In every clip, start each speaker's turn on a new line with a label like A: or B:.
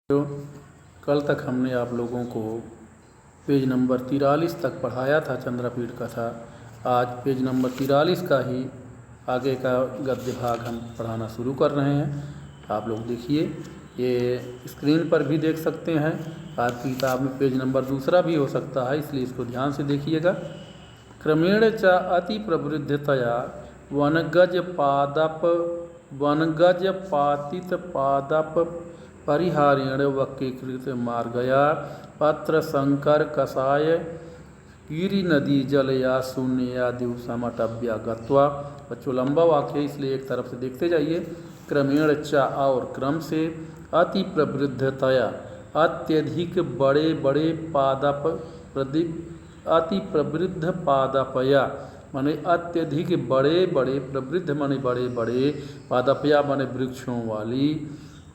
A: जो कल तक हमने आप लोगों को पेज नंबर 43 तक पढ़ाया था चंद्रपीठ कथा। आज पेज नंबर 43 का ही आगे का गद्य भाग हम पढ़ाना शुरू कर रहे हैं। आप लोग देखिए, ये स्क्रीन पर भी देख सकते हैं। आपकी किताब में पेज नंबर दूसरा भी हो सकता है, इसलिए इसको ध्यान से देखिएगा। क्रमेण च अति प्रवृद्धतया वनगज पातित पादप परिहारेण वक्रीकृत मार्गया पत्र संकर कषाय गिरि नदी जल या शून्य या दिवसमटव्या गत्वा। बच्चों लंबा वाक्य है, इसलिए एक तरफ से देखते जाइए। क्रमेण च और क्रम से, अति प्रवृद्धतया अत्यधिक बड़े बड़े पादप अति प्रवृद्ध पादपया माने अत्यधिक बड़े बड़े, प्रवृद्ध माने बड़े बड़े, पादपया माने वृक्षों वाली,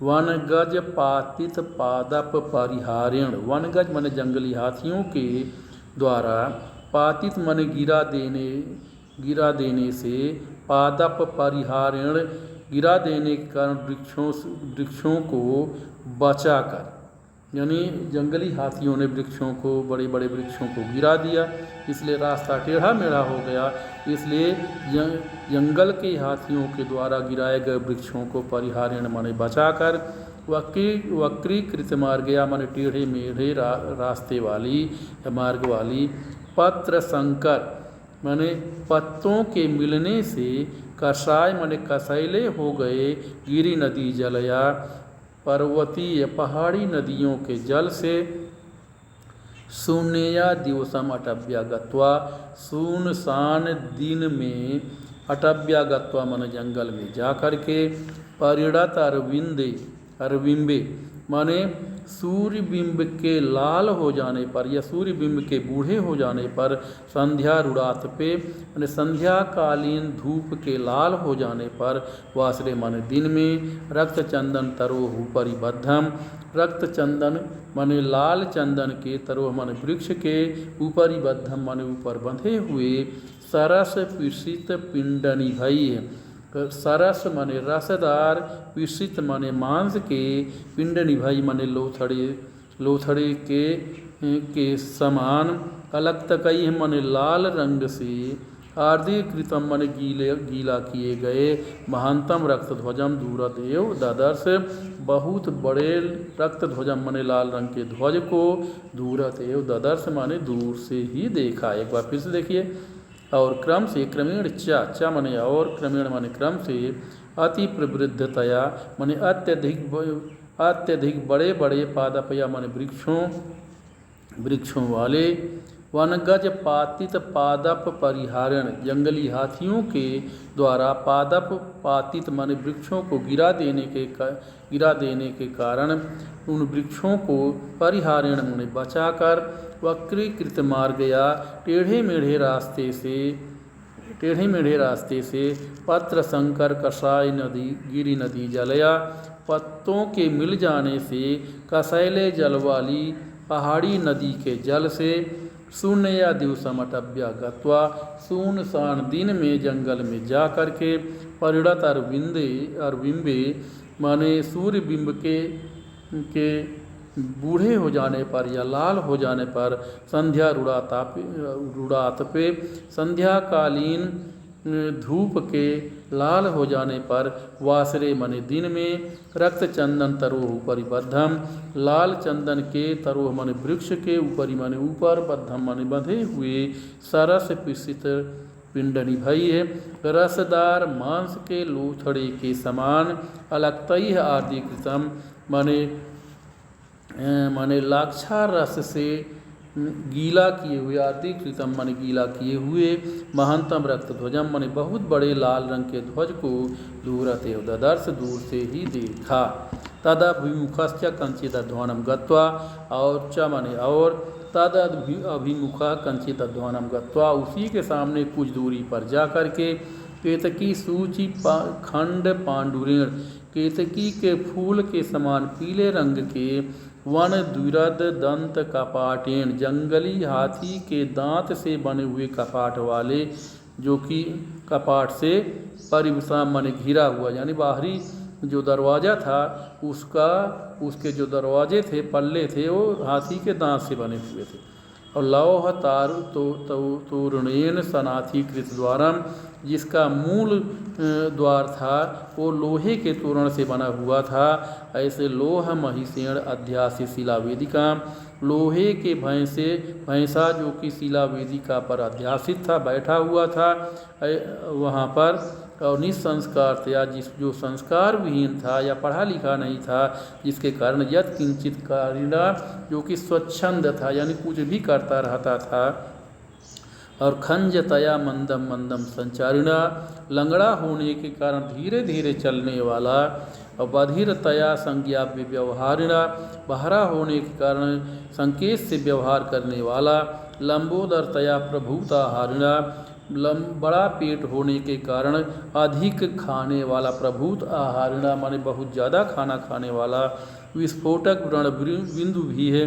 A: वनगज पातित पादप परिहारेण, वनगज माने जंगली हाथियों के द्वारा, पातित माने गिरा देने से, पादप परिहारेण गिरा देने के कारण वृक्षों को बचाकर, यानी जंगली हाथियों ने वृक्षों को, बड़े बड़े वृक्षों को गिरा दिया, इसलिए रास्ता टेढ़ा मेढ़ा हो गया। इसलिए जंगल के हाथियों के द्वारा गिराए गए वृक्षों को परिहारेण माने बचाकर, वक्रीकृत मार्गया माने टेढ़े मेढ़े रास्ते वाली मार्ग वाली, पत्र संकर माने पत्तों के मिलने से, कषाय माने कसैले हो गए, गिरि नदी जलया पर्वतीय पहाड़ी नदियों के जल से, शून्या दिवसम अटव्या गत्वा सुनसान दिन में, अटव्या गत्वा मन जंगल में जा कर के, परिणत अरविंबे माने सूर्य बिंब के लाल हो जाने पर या सूर्य बिंब के बूढ़े हो जाने पर, संध्या रुड़ात पे माने संध्याकालीन धूप के लाल हो जाने पर, वासरे माने दिन में, रक्त चंदन तरोह परिबद्धम, रक्त चंदन माने लाल चंदन के, तरोह माने वृक्ष के, ऊपरी बद्धम माने ऊपर बंधे हुए, सरस पिषित पिंडनी भई, सरस माने रसदार, पिषित माने मांस के, पिंडनी भई माने लोथड़े के समान, अलक्तकई माने लाल रंग से, आर्द्र कृतम माने गीला किए गए, महानतम रक्त ध्वजम दूरदेव ददर्श, बहुत बड़े रक्त ध्वजम माने लाल रंग के ध्वज को, दूरदेव ददर्श माने दूर से ही देखा। एक बार फिर से देखिए। और क्रम से, क्रमेण च माने और, क्रमेण माने क्रम से, अति प्रवृद्धतया माने अत्यधिक बड़े बड़े, पादपया माने वृक्षों वाले, वनगज पातित पादप परिहारण जंगली हाथियों के द्वारा, पादप पातित माने वृक्षों को गिरा देने के कारण, उन वृक्षों को परिहारण माने बचाकर, वक्रीकृत मार्गया टेढ़े मेढ़े रास्ते से, पत्र संकर कषाय गिरि नदी जलया पत्तों के मिल जाने से, कसैले जल वाली पहाड़ी नदी के जल से, शून्य या दिवसमटव्या गत्वा सुनसान दिन में जंगल में जा कर के, परिणत अरविंबे माने सूर्य बिंब के बूढ़े हो जाने पर या लाल हो जाने पर, संध्या रुड़ात पे संध्याकालीन धूप के लाल हो जाने पर, वासरे माने दिन में, रक्त चंदन तरोह परिबद्धम लाल चंदन के, तरोह माने वृक्ष के, ऊपरी माने ऊपर, बद्धम माने बंधे हुए, सरस पिषित पिंडनी भई है, रसदार मांस के लोथड़े के समान, अलक्तई आर्द्रीकृतम माने लाक्षा रस से गीला किए हुए, आर्द्रीकृतम माने गीला किए हुए, महानतम रक्त ध्वजम माने बहुत बड़े लाल रंग के ध्वज को, दूरतेव ददर्श दूर से ही देखा। तदभिमुखश्च कंचित ध्वनम गत्वा, और च माने और, तद अभिमुखा कंचित ध्वनम गत्वा उसी के सामने कुछ दूरी पर जा कर के, केतकी सूची खंड पांडुरेण केतकी के फूल के समान पीले रंग के, वन द्विरद दंत कपाटेन जंगली हाथी के दांत से बने हुए कपाट वाले, जो कि कपाट से परिवसा माने घिरा हुआ, यानी बाहरी जो दरवाज़ा था उसके जो दरवाजे थे, पल्ले थे, वो हाथी के दांत से बने हुए थे। और लौह तारु तोरणेन सनाथीकृत द्वारम, जिसका मूल द्वार था वो लोहे के तोरण से बना हुआ था। ऐसे लोह महिषेण अध्यासी शिला वेदिका, लोहे के भैंसा जो कि शिला वेदिका पर अध्यासित था, बैठा हुआ था वहाँ पर। और निसंस्कार था, जो संस्कार विहीन था या पढ़ा लिखा नहीं था, जिसके कारण यत् किंचित कारिणा, जो कि स्वच्छंद था यानी कुछ भी करता रहता था। और खंजतया मंदम मंदम संचारिणा, लंगड़ा होने के कारण धीरे धीरे चलने वाला। और बधिरतया संज्ञाव्य व्यवहारिणा, बहरा होने के कारण संकेत से व्यवहार करने वाला। लंबोदरतया प्रभुताहारिणा, बड़ा पेट होने के कारण अधिक खाने वाला। प्रभुत आहारिणा माने बहुत ज़्यादा खाना खाने वाला। विस्फोटक व्रण बिंदु भी है,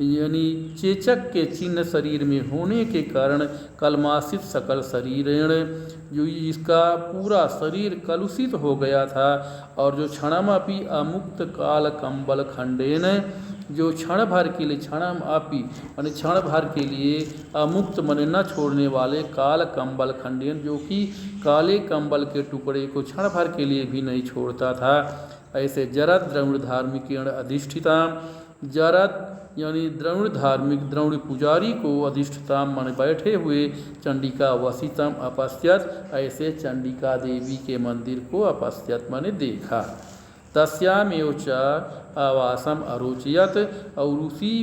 A: यानी चेचक के चिन्ह शरीर में होने के कारण कलमासित सकल शरीरेण, जो इसका पूरा शरीर कलुषित हो गया था। और जो क्षणमपि अमुक्त काल कंबल खंडेन, जो क्षण भर के लिए, क्षणमपि माने क्षण भर के लिए, अमुक्त माने न छोड़ने वाले, काल कंबल खंडेन, जो कि काले कंबल के टुकड़े को क्षण भर के लिए भी नहीं छोड़ता था। ऐसे जरद द्रविड़ धार्मिकेण अधिष्ठिता, जरद यानी द्रविड़ धार्मिक, द्रविड़ पुजारी को अधिष्ठिता माने बैठे हुए, चंडिका वसितम अपश्यत, ऐसे चंडिका देवी के मंदिर को अपश्यत माने देखा। तस्यामेव च आवासम अरोचयत, और उसी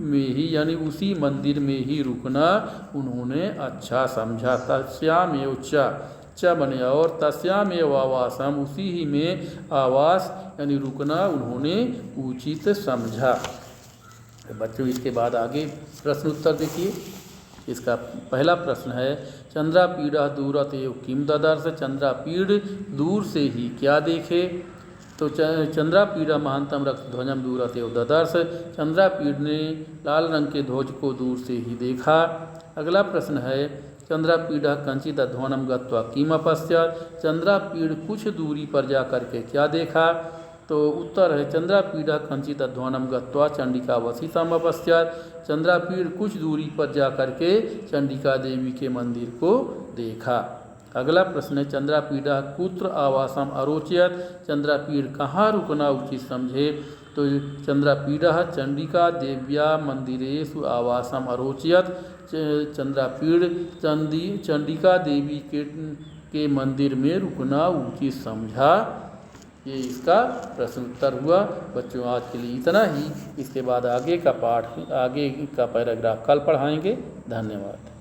A: में ही यानी उसी मंदिर में ही रुकना उन्होंने अच्छा समझा। तस्यामेव च बने और तस्यामेव आवासम, उसी ही में आवास यानी रुकना उन्होंने उचित समझा। बच्चों इसके बाद आगे प्रश्न उत्तर देखिए। इसका पहला प्रश्न है, चंद्रापीड़ा दूरत एव किम ददर्श, चंद्रापीड़ दूर से ही क्या देखे। तो चंद्रापीड़ा महानतम रक्त ध्वजम दूरत एव ददर्श, चंद्रापीड़ ने लाल रंग के ध्वज को दूर से ही देखा। अगला प्रश्न है, चंद्रापीड़ा कंचित ध्वनम गत्वा किम अपश्यत, चंद्रापीड़ कुछ दूरी पर जा कर के क्या देखा। तो उत्तर है, चंद्रापीड़ा कंचित ध्वनम गत्वा चंडिका वसितम अपश्यत, चंद्रापीड़ कुछ दूरी पर जा कर के चंडिका देवी के मंदिर को देखा। अगला प्रश्न है, चंद्रापीड़ा कुत्र आवासम अरोचयत, चंद्रापीड़ कहाँ रुकना उचित समझे। तो चंद्रापीड़ा चंडिका देव्या मंदिरेषु आवासम अरोचयत, चंद्रापीड़ चंडिका देवी के मंदिर में रुकना उचित समझा। ये इसका प्रश्न उत्तर हुआ। बच्चों आज के लिए इतना ही। इसके बाद आगे का पाठ, आगे का पैराग्राफ कल पढ़ाएंगे। धन्यवाद।